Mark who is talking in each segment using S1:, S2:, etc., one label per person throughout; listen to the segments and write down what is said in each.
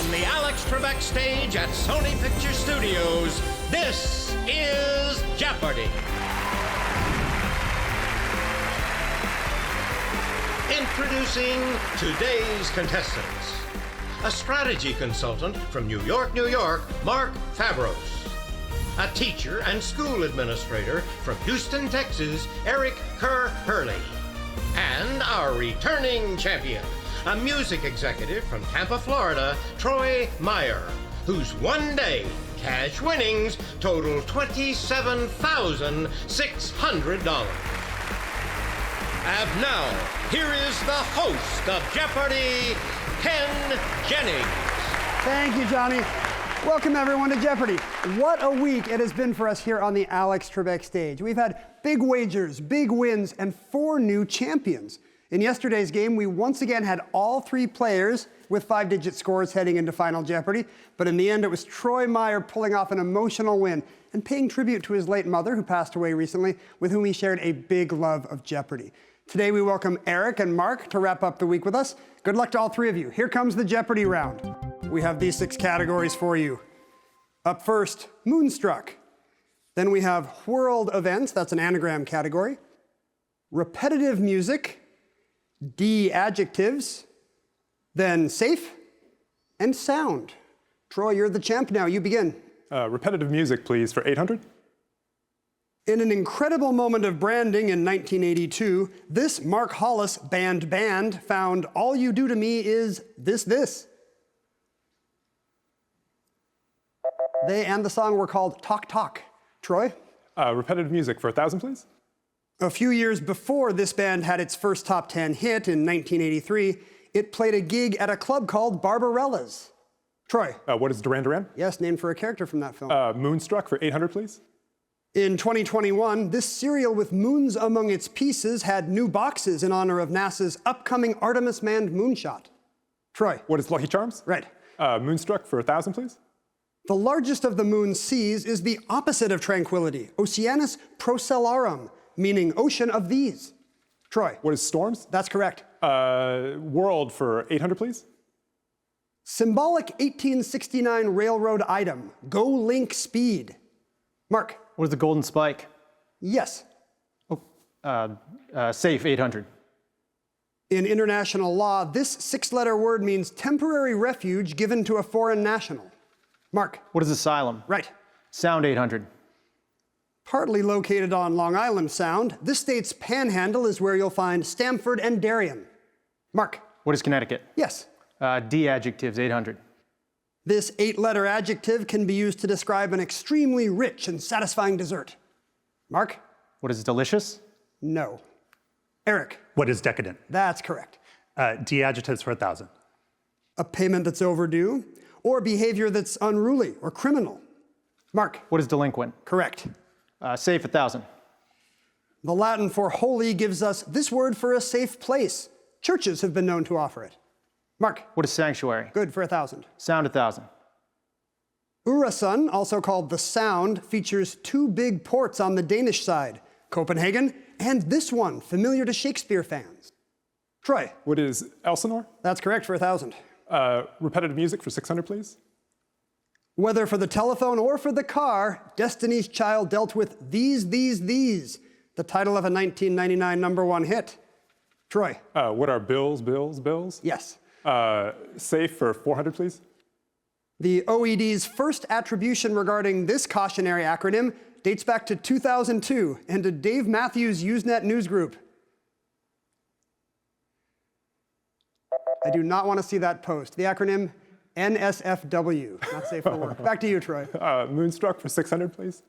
S1: From the Alex Trebek stage at Sony Picture Studios, this is Jeopardy! Introducing today's contestants. A strategy consultant from New York, New York, Mark Favros. A teacher and school administrator from Houston, Texas, Eric Kerr Hurley. And our returning champion, a music executive from Tampa, Florida, Troy Meyer, whose one-day cash winnings total $27,600. And now, here is the host of Jeopardy, Ken Jennings.
S2: Thank you, Johnny. Welcome, everyone, to Jeopardy! What a week it has been for us here on the Alex Trebek stage. We've had big wagers, big wins, and 4 new champions. In yesterday's game, we once again had all 3 players with 5-digit scores heading into Final Jeopardy, but in the end, it was Troy Meyer pulling off an emotional win and paying tribute to his late mother, who passed away recently, with whom he shared a big love of Jeopardy! Today, we welcome Eric and Mark to wrap up the week with us. Good luck to all 3 of you. Here comes the Jeopardy round. We have these 6 categories for you. Up first, Moonstruck. Then we have World Events, that's an anagram category. Repetitive Music, D Adjectives, then Safe, and Sound. Troy, you're the champ now, you begin.
S3: Repetitive Music, please, for 800.
S2: In an incredible moment of branding in 1982, this Mark Hollis band found All You Do to Me Is This. They and the song were called Talk Talk. Troy?
S3: Repetitive Music for 1,000, please.
S2: A few years before this band had its first top 10 hit in 1983, it played a gig at a club called Barbarella's. Troy?
S3: What is Duran Duran?
S2: Yes, named for a character from that film.
S3: Moonstruck for 800, please.
S2: In 2021, this cereal with moons among its pieces had new boxes in honor of NASA's upcoming Artemis manned moonshot. Troy?
S3: What is Lucky Charms?
S2: Right.
S3: Moonstruck for 1,000, please.
S2: The largest of the moon's seas is the opposite of tranquility, Oceanus Procellarum, meaning ocean of these. Troy?
S3: What is Storms?
S2: That's correct.
S3: World for 800, please.
S2: Symbolic 1869 railroad item, Go Link Speed. Mark?
S4: What is the Golden Spike?
S2: Yes.
S4: Safe, 800.
S2: In international law, this 6-letter word means temporary refuge given to a foreign national. Mark?
S4: What is asylum?
S2: Right.
S4: Sound, 800.
S2: Partly located on Long Island Sound, this state's panhandle is where you'll find Stamford and Darien. Mark?
S4: What is Connecticut?
S2: Yes.
S4: D adjectives, 800.
S2: This 8-letter adjective can be used to describe an extremely rich and satisfying dessert. Mark?
S4: What is delicious?
S2: No. Eric?
S5: What is decadent?
S2: That's correct.
S5: D adjectives for 1,000.
S2: A payment that's overdue, or behavior that's unruly or criminal. Mark?
S4: What is delinquent?
S2: Correct.
S4: Safe, 1,000.
S2: The Latin for holy gives us this word for a safe place. Churches have been known to offer it. Mark?
S4: What is sanctuary?
S2: Good for 1,000.
S4: Sound, 1,000.
S2: Øresund, also called the Sound, features 2 big ports on the Danish side, Copenhagen and this one, familiar to Shakespeare fans. Troy?
S3: What is Elsinore?
S2: That's correct for 1,000.
S3: Repetitive Music for 600, please.
S2: Whether for the telephone or for the car, Destiny's Child dealt with These, the title of a 1999 #1 hit. Troy?
S3: What are bills?
S2: Yes.
S3: Safe for 400, please.
S2: The OED's first attribution regarding this cautionary acronym dates back to 2002 and to Dave Matthews' Usenet Newsgroup. I do not want to see that post. The acronym NSFW, not safe for work. Back to you, Troy.
S3: Moonstruck for 600, please.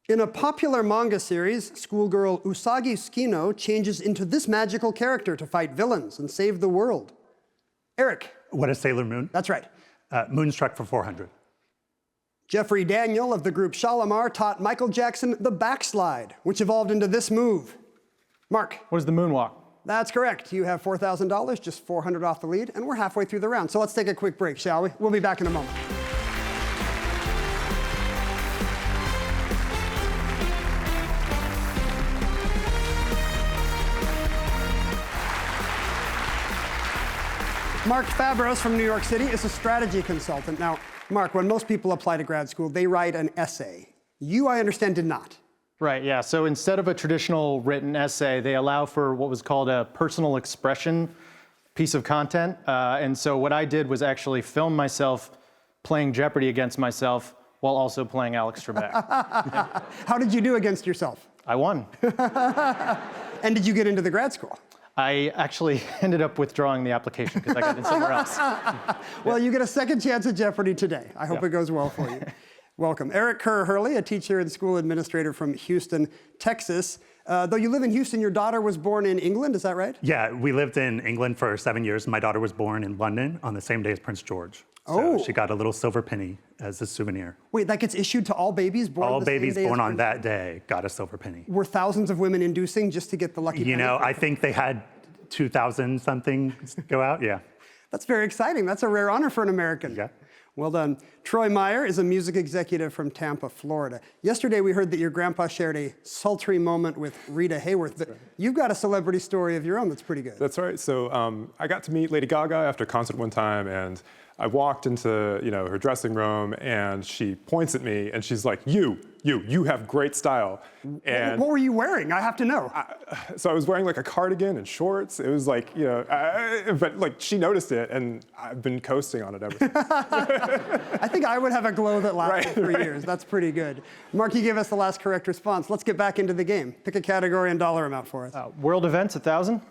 S2: In a popular manga series, schoolgirl Usagi Tsukino changes into this magical character to fight villains and save the world. Eric?
S5: What is Sailor Moon?
S2: That's right.
S5: Moonstruck for 400.
S2: Jeffrey Daniel of the group Shalimar taught Michael Jackson the backslide, which evolved into this move. Mark?
S4: What is the moonwalk?
S2: That's correct. You have $4,000, just 400 off the lead, and we're halfway through the round. So let's take a quick break, shall we? We'll be back in a moment. Mark Fabros from New York City is a strategy consultant. Now, Mark, when most people apply to grad school, they write an essay. You, I understand, did not.
S4: Right, yeah. So instead of a traditional written essay, they allow for what was called a personal expression piece of content. And so what I did was actually film myself playing Jeopardy against myself while also playing Alex Trebek.
S2: How did you do against yourself?
S4: I won.
S2: And did you get into the grad school?
S4: I actually ended up withdrawing the application because I got in somewhere else.
S2: Well, you get a second chance at Jeopardy today. I hope it goes well for you. Welcome. Eric Kerr-Hurley, a teacher and school administrator from Houston, Texas. Though you live in Houston, your daughter was born in England, is that right?
S5: Yeah, we lived in England for 7 years. My daughter was born in London on the same day as Prince George.
S2: Oh.
S5: So she got a little silver penny as a souvenir.
S2: Wait, that gets issued to all babies born
S5: All
S2: the same
S5: babies
S2: day as
S5: born on
S2: Prince-
S5: that day got a silver penny.
S2: Were thousands of women inducing just to get the lucky penny?
S5: You know, I think they had 2,000 something go out, yeah.
S2: That's very exciting. That's a rare honor for an American.
S5: Yeah.
S2: Well done. Troy Meyer is a music executive from Tampa, Florida. Yesterday, we heard that your grandpa shared a sultry moment with Rita Hayworth, but you've got a celebrity story of your own that's pretty good.
S3: That's right. So I got to meet Lady Gaga after a concert one time, and I walked into her dressing room, and she points at me, and she's like, you have great style. And
S2: What were you wearing? I have to know.
S3: so I was wearing like a cardigan and shorts. It was like, but like she noticed it, and I've been coasting on it ever since.
S2: I think I would have a glow that lasted for years. That's pretty good. Mark, you gave us the last correct response. Let's get back into the game. Pick a category and dollar amount for us.
S4: World events, 1,000.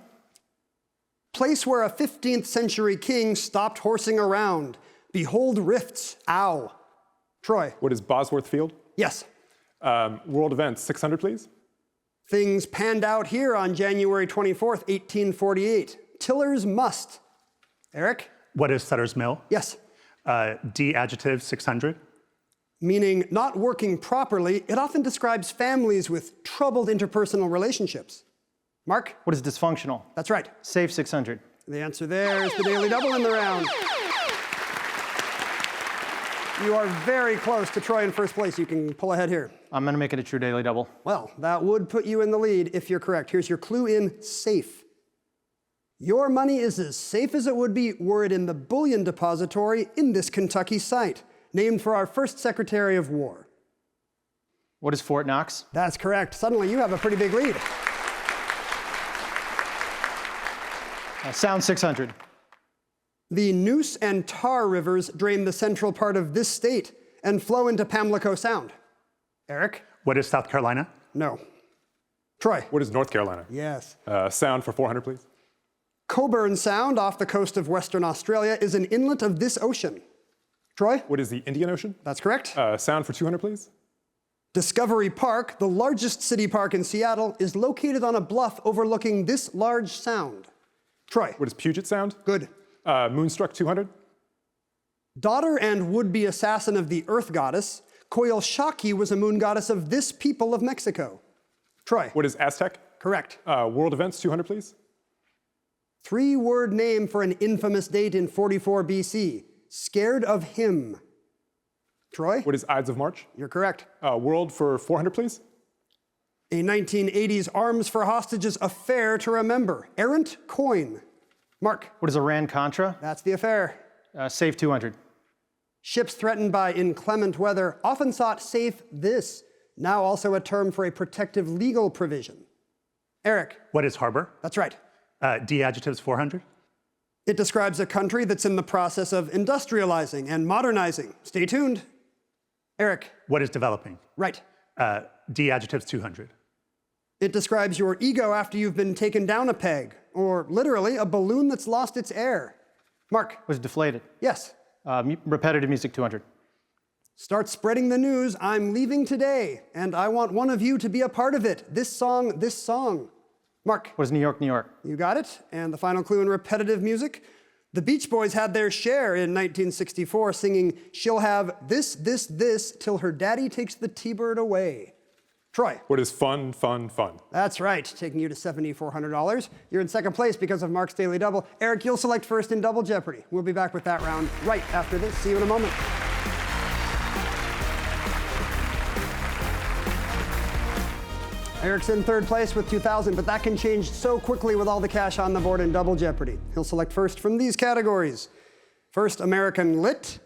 S2: Place where a 15th century king stopped horsing around. Behold rifts. Ow. Troy.
S3: What is Bosworth Field?
S2: Yes.
S3: World events, 600, please.
S2: Things panned out here on January 24th, 1848. Tillers must. Eric?
S5: What is Sutter's Mill?
S2: Yes.
S5: D adjective, 600.
S2: Meaning not working properly, it often describes families with troubled interpersonal relationships. Mark?
S4: What is dysfunctional?
S2: That's right.
S4: Save 600.
S2: The answer there is the Daily Double in the round. You are very close to Troy in first place. You can pull ahead here.
S4: I'm going to make it a true daily double.
S2: Well, that would put you in the lead if you're correct. Here's your clue in safe. Your money is as safe as it would be were it in the bullion depository in this Kentucky site, named for our first Secretary of War.
S4: What is Fort Knox?
S2: That's correct. Suddenly you have a pretty big lead.
S4: Sound 600.
S2: The Neuse and Tar rivers drain the central part of this state and flow into Pamlico Sound. Eric?
S5: What is South Carolina?
S2: No. Troy?
S3: What is North Carolina?
S2: Yes.
S3: Sound for 400, please.
S2: Coburn Sound off the coast of Western Australia is an inlet of this ocean. Troy?
S3: What is the Indian Ocean?
S2: That's correct.
S3: Sound for 200, please.
S2: Discovery Park, the largest city park in Seattle, is located on a bluff overlooking this large sound. Troy?
S3: What is Puget Sound?
S2: Good.
S3: Moonstruck 200.
S2: Daughter and would-be assassin of the Earth Goddess, Coyolxauhqui was a moon goddess of this people of Mexico. Troy?
S3: What is Aztec?
S2: Correct.
S3: World events 200, please.
S2: Three-word name for an infamous date in 44 BC. Scared of him. Troy?
S3: What is Ides of March?
S2: You're correct.
S3: World for 400, please.
S2: A 1980s arms for hostages affair to remember. Errant coin. Mark?
S4: What is Iran-Contra?
S2: That's the affair.
S4: Save 200.
S2: Ships threatened by inclement weather often sought safe this, now also a term for a protective legal provision. Eric?
S5: What is harbor?
S2: That's right.
S5: D adjectives, 400.
S2: It describes a country that's in the process of industrializing and modernizing. Stay tuned. Eric?
S5: What is developing?
S2: Right.
S5: D adjectives, 200.
S2: It describes your ego after you've been taken down a peg, or literally a balloon that's lost its air. Mark?
S4: Was deflated.
S2: Yes.
S4: Repetitive music 200.
S2: Start spreading the news. I'm leaving today, and I want one of you to be a part of it. This song, this song. Mark?
S4: What is New York, New York?
S2: You got it. And the final clue in repetitive music. The Beach Boys had their share in 1964 singing, "She'll have this, this, this, till her daddy takes the T-bird away." Troy?
S3: What is fun, fun, fun?
S2: That's right, taking you to $7,400. You're in second place because of Mark's Daily Double. Eric, you'll select first in Double Jeopardy. We'll be back with that round right after this. See you in a moment. Eric's in third place with 2,000, but that can change so quickly with all the cash on the board in Double Jeopardy. He'll select first from these categories. First, American Lit.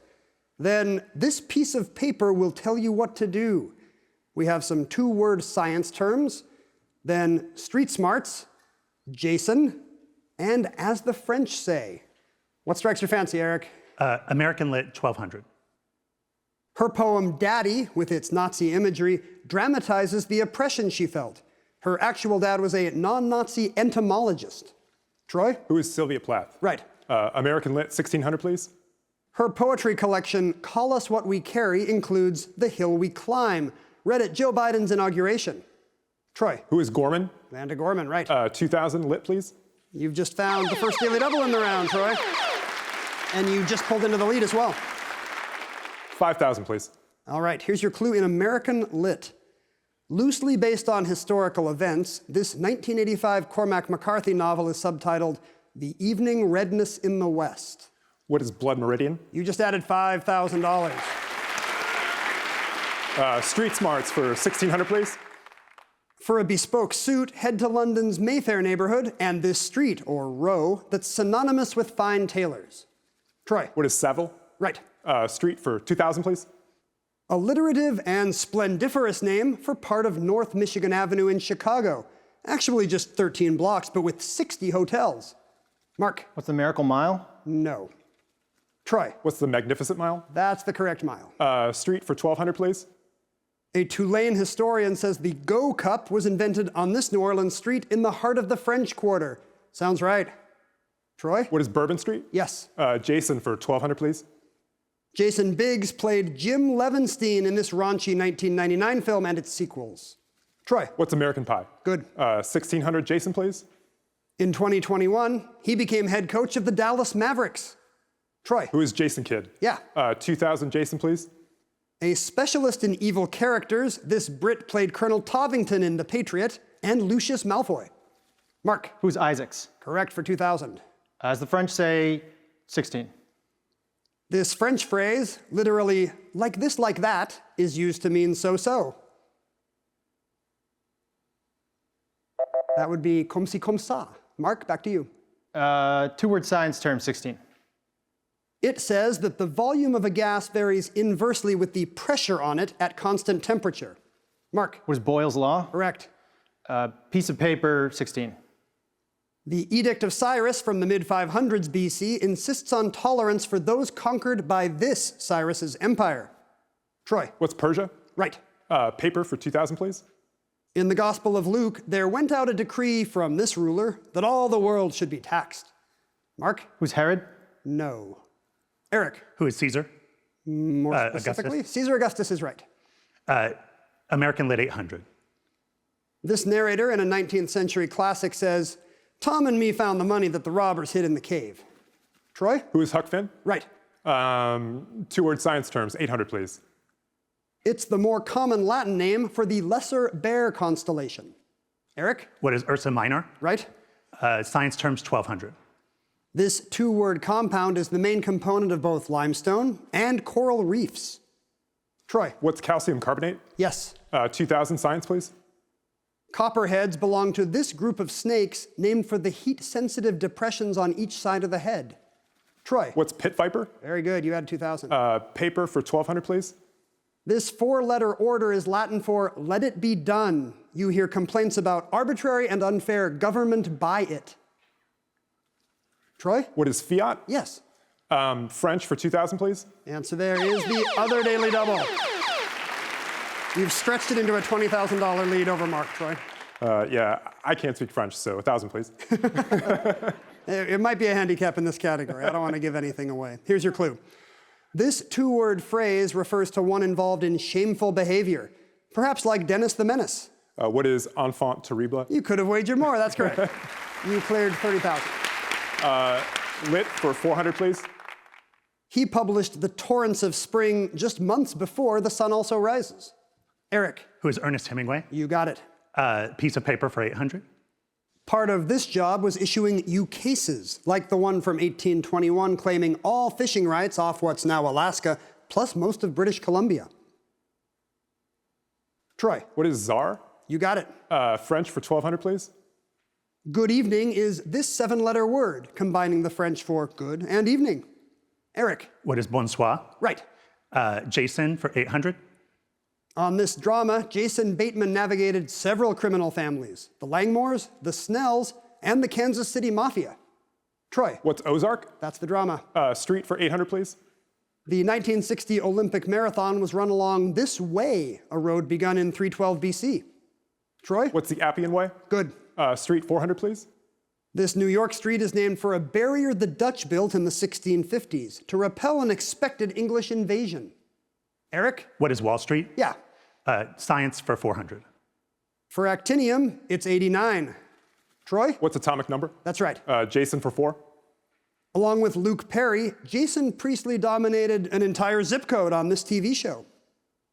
S2: Then, this piece of paper will tell you what to do. We have some two-word science terms. Then, street smarts, Jason, and as the French say. What strikes your fancy, Eric?
S5: American Lit 1200.
S2: Her poem Daddy, with its Nazi imagery, dramatizes the oppression she felt. Her actual dad was a non-Nazi entomologist. Troy?
S3: Who is Sylvia Plath?
S2: Right.
S3: American Lit 1600, please.
S2: Her poetry collection, Call Us What We Carry, includes The Hill We Climb, read at Joe Biden's inauguration. Troy?
S3: Who is Gorman?
S2: Amanda Gorman, right.
S3: 2000 Lit, please.
S2: You've just found the first Daily Double in the round, Troy. And you just pulled into the lead as well.
S3: 5,000, please.
S2: All right, here's your clue in American Lit. Loosely based on historical events, this 1985 Cormac McCarthy novel is subtitled The Evening Redness in the West.
S3: What is Blood Meridian?
S2: You just added $5,000.
S3: Street smarts for 1600, please.
S2: For a bespoke suit, head to London's Mayfair neighborhood and this street, or row, that's synonymous with fine tailors. Troy?
S3: What is Savile?
S2: Right.
S3: Street for 2000, please.
S2: Alliterative and splendiferous name for part of North Michigan Avenue in Chicago. Actually just 13 blocks, but with 60 hotels. Mark?
S4: What's the Miracle Mile?
S2: No. Troy?
S3: What's the Magnificent Mile?
S2: That's the correct mile.
S3: Street for 1200, please.
S2: A Tulane historian says the Go Cup was invented on this New Orleans street in the heart of the French Quarter. Sounds right. Troy?
S3: What is Bourbon Street?
S2: Yes.
S3: Jason for 1200, please.
S2: Jason Biggs played Jim Levenstein in this raunchy 1999 film and its sequels. Troy?
S3: What's American Pie?
S2: Good.
S3: 1600, Jason, please.
S2: In 2021, he became head coach of the Dallas Mavericks. Troy?
S3: Who is Jason Kidd?
S2: Yeah.
S3: 2000, Jason, please.
S2: A specialist in evil characters, this Brit played Colonel Tovington in The Patriot and Lucius Malfoy. Mark?
S4: Who's Isaacs?
S2: Correct for 2000.
S4: As the French say, 16.
S2: This French phrase, literally like this, like that, is used to mean so-so. That would be comme ci, comme ça. Mark, back to you.
S4: Two-word science term, 16.
S2: It says that the volume of a gas varies inversely with the pressure on it at constant temperature. Mark?
S4: Was Boyle's Law?
S2: Correct.
S4: Piece of paper, 16.
S2: The Edict of Cyrus from the mid-500s BC insists on tolerance for those conquered by this Cyrus's empire. Troy?
S3: What's Persia?
S2: Right.
S3: Paper for 2000, please.
S2: In the Gospel of Luke, there went out a decree from this ruler that all the world should be taxed. Mark?
S4: Who's Herod?
S2: No. Eric?
S5: Who is Caesar?
S2: More specifically?
S5: Augustus?
S2: Caesar Augustus is right.
S5: American Lit 800.
S2: This narrator in a 19th century classic says, Tom and me found the money that the robbers hid in the cave. Troy?
S3: Who is Huck Finn?
S2: Right.
S3: Two-word science terms, 800, please.
S2: It's the more common Latin name for the Lesser Bear constellation. Eric?
S5: What is Ursa Minor?
S2: Right.
S5: Science terms 1200.
S2: This two-word compound is the main component of both limestone and coral reefs. Troy?
S3: What's calcium carbonate?
S2: Yes.
S3: 2000, science, please.
S2: Copperheads belong to this group of snakes named for the heat-sensitive depressions on each side of the head. Troy?
S3: What's pit viper?
S2: Very good, you had 2,000.
S3: Paper for 1200, please.
S2: This four-letter order is Latin for let it be done. You hear complaints about arbitrary and unfair government by it. Troy?
S3: What is fiat?
S2: Yes.
S3: French for 2000, please.
S2: Answer there is the other Daily Double. You've stretched it into a $20,000 lead over Mark, Troy.
S3: Yeah, I can't speak French, so 1,000, please.
S2: It might be a handicap in this category. I don't want to give anything away. Here's your clue. This two-word phrase refers to one involved in shameful behavior, perhaps like Dennis the Menace.
S3: What is enfant terrible?
S2: You could have wagered more, that's correct. You cleared 30,000.
S3: Lit for 400, please.
S2: He published The Torrents of Spring just months before The Sun Also Rises. Eric?
S5: Who is Ernest Hemingway?
S2: You got it.
S5: Piece of paper for 800.
S2: Part of this job was issuing ukases, like the one from 1821 claiming all fishing rights off what's now Alaska, plus most of British Columbia. Troy?
S3: What is czar?
S2: You got it.
S3: French for 1,200, please.
S2: Good evening is this 7-letter word, combining the French for good and evening. Eric.
S5: What is bonsoir?
S2: Right.
S5: Jason for 800.
S2: On this drama, Jason Bateman navigated several criminal families, the Langmores, the Snells, and the Kansas City Mafia. Troy.
S3: What's Ozark?
S2: That's the drama.
S3: Street for 800, please.
S2: The 1960 Olympic marathon was run along this way, a road begun in 312 BC. Troy?
S3: What's the Appian Way?
S2: Good.
S3: Street 400, please.
S2: This New York street is named for a barrier the Dutch built in the 1650s to repel an expected English invasion. Eric?
S5: What is Wall Street?
S2: Yeah.
S5: Science for 400.
S2: For actinium, it's 89. Troy?
S3: What's atomic number?
S2: That's right.
S3: Jason for 4.
S2: Along with Luke Perry, Jason Priestley dominated an entire zip code on this TV show.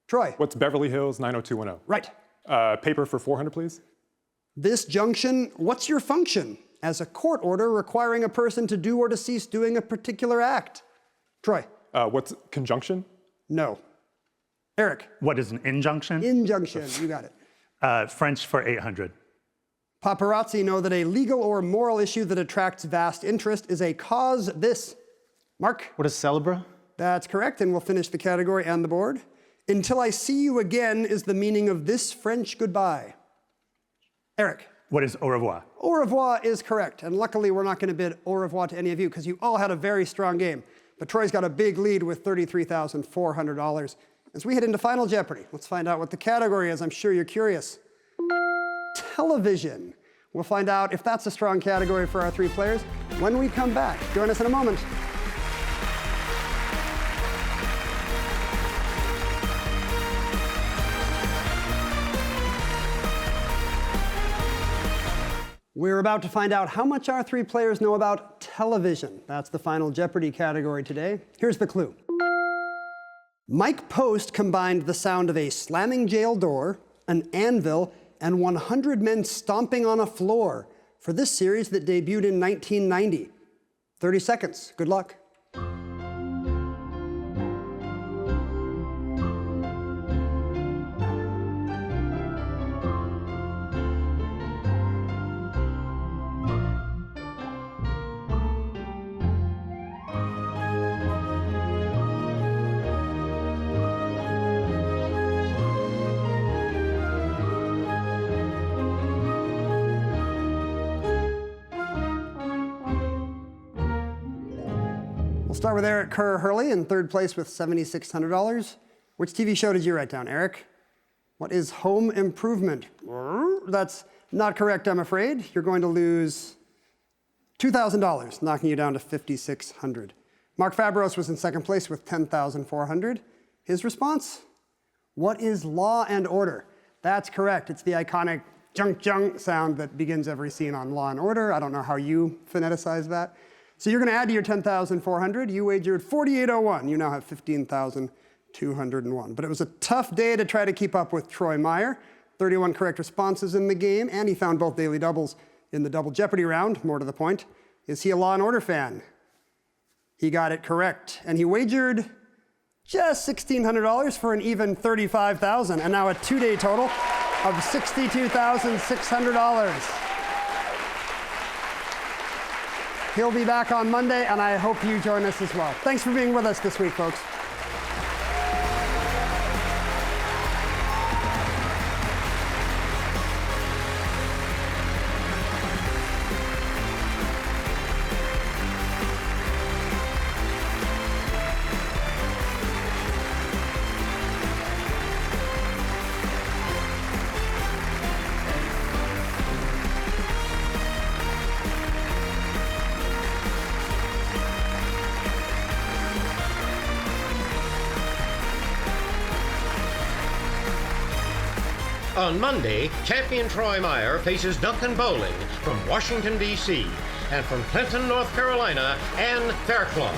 S2: Troy?
S3: What's Beverly Hills 90210?
S2: Right.
S3: Paper for 400, please.
S2: This junction, what's your function? As a court order requiring a person to do or to cease doing a particular act. Troy?
S3: What's conjunction?
S2: No. Eric?
S5: What is an injunction?
S2: Injunction, you got it.
S5: French for 800.
S2: Paparazzi know that a legal or moral issue that attracts vast interest is a cause this. Mark?
S4: What is Celebra?
S2: That's correct, and we'll finish the category and the board. Until I see you again is the meaning of this French goodbye. Eric?
S5: What is au revoir?
S2: Au revoir is correct, and luckily we're not going to bid au revoir to any of you because you all had a very strong game. But Troy's got a big lead with $33,400. As we head into Final Jeopardy, let's find out what the category is. I'm sure you're curious. Television. We'll find out if that's a strong category for our 3 players when we come back. Join us in a moment. We're about to find out how much our 3 players know about television. That's the Final Jeopardy category today. Here's the clue. Mike Post combined the sound of a slamming jail door, an anvil, and 100 men stomping on a floor for this series that debuted in 1990. 30 seconds. Good luck. Start with Eric Kerr Hurley in 3rd place with $7,600. Which TV show did you write down, Eric? What is Home Improvement? That's not correct, I'm afraid. You're going to lose $2,000, knocking you down to $5,600. Mark Fabros was in 2nd place with $10,400. His response? What is Law and Order? That's correct. It's the iconic junk junk sound that begins every scene on Law and Order. I don't know how you phoneticize that. So you're going to add to your $10,400. You wagered $4,801. You now have $15,201. But it was a tough day to try to keep up with Troy Meyer. 31 correct responses in the game, and he found both daily doubles in the Double Jeopardy round. More to the point, is he a Law and Order fan? He got it correct, and he wagered just $1,600 for an even $35,000, and now a 2-day total of $62,600. He'll be back on Monday, and I hope you join us as well. Thanks for being with us this week, folks.
S1: On Monday, champion Troy Meyer faces Duncan Bowling from Washington, D.C., and from Clinton, North Carolina, Ann Fairclough.